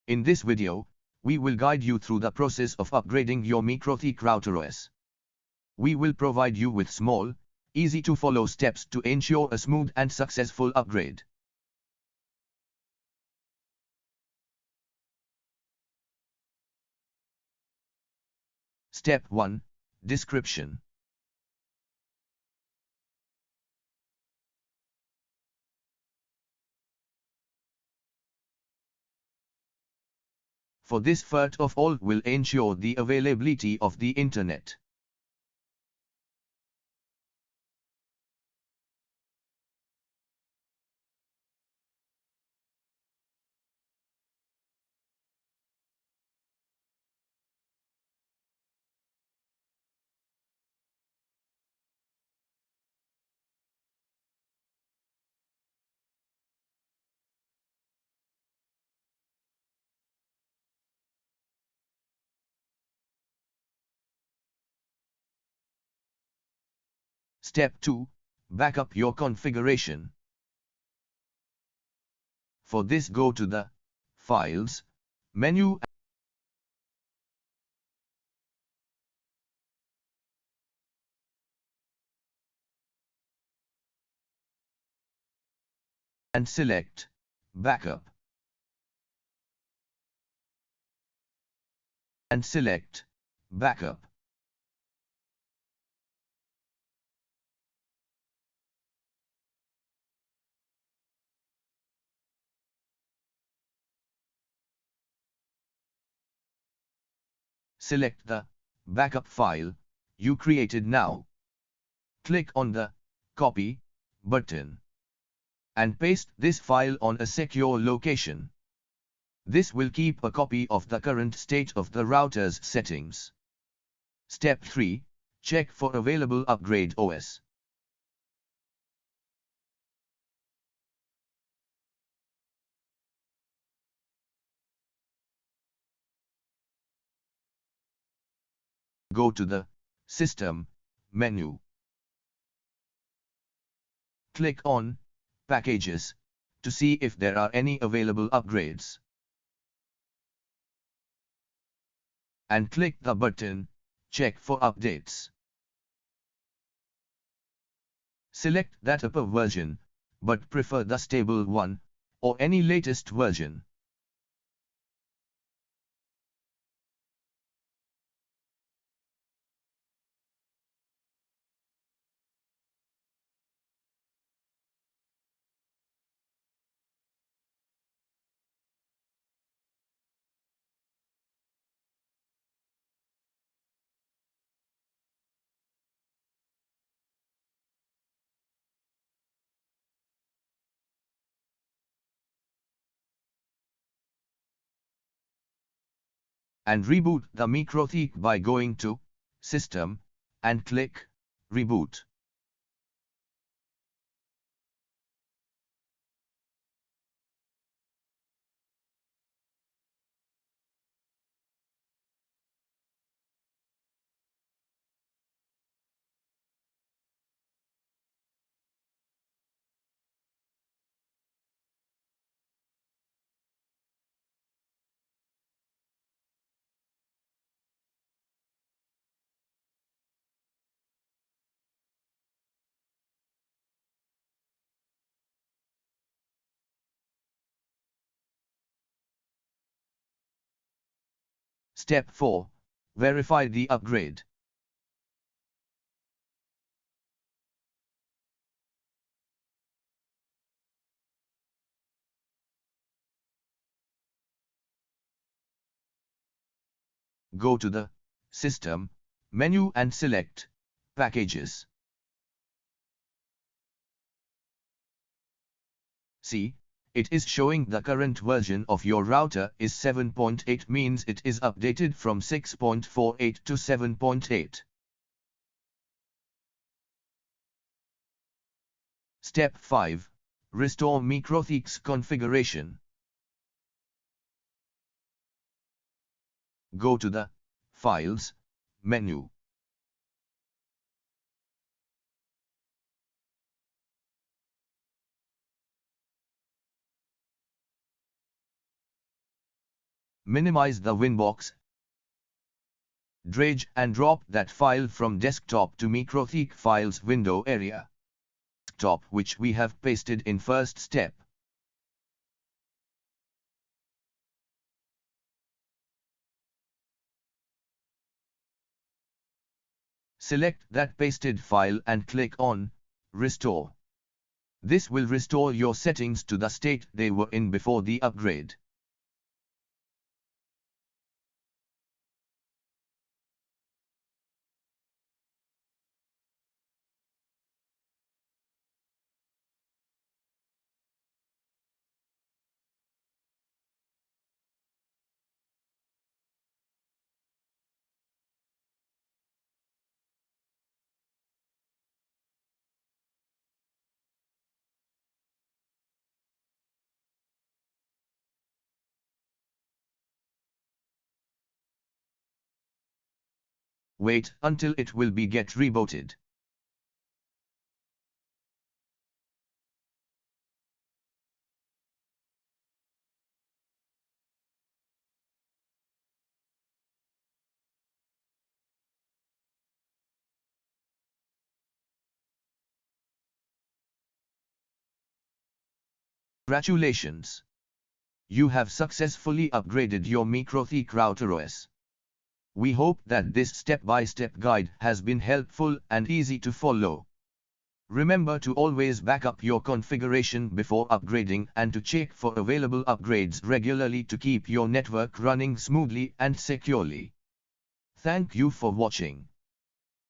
In this video, we will guide you through the process of upgrading your Mikrotik router OS. We will provide you with small, easy-to-follow steps to ensure a smooth and successful upgrade. Step 1. Description. For this, first of all, will ensure the availability of the internet. Step 2. Backup your configuration. For this, go to the Files menu and select Backup. And select Backup. Select the backup file you created now. Click on the Copy button and paste this file on a secure location. This will keep a copy of the current state of the router's settings. Step 3. Check for available upgrade OS. Go to the System menu. Click on Packages to see if there are any available upgrades. And click the button Check for updates. Select that upper version, but prefer the stable one, or any latest version. And reboot the Mikrotik by going to System and click Reboot. Step 4. Verify the upgrade. Go to the System menu and select Packages. See, it is showing the current version of your router is 7.8, means it is updated from 6.48 to 7.8. Step 5. Restore Mikrotik's configuration. Go to the Files menu. minimize the Winbox, drag and drop that file from desktop to Mikrotik files window area, desktop, which we have pasted in first step. Select that pasted file and click on Restore. This will restore your settings to the state they were in before the upgrade. Wait until it will be get rebooted. Congratulations! You have successfully upgraded your Mikrotik router OS. We hope that this step-by-step guide has been helpful and easy to follow. Remember to always back up your configuration before upgrading and to check for available upgrades regularly to keep your network running smoothly and securely. Thank you for watching.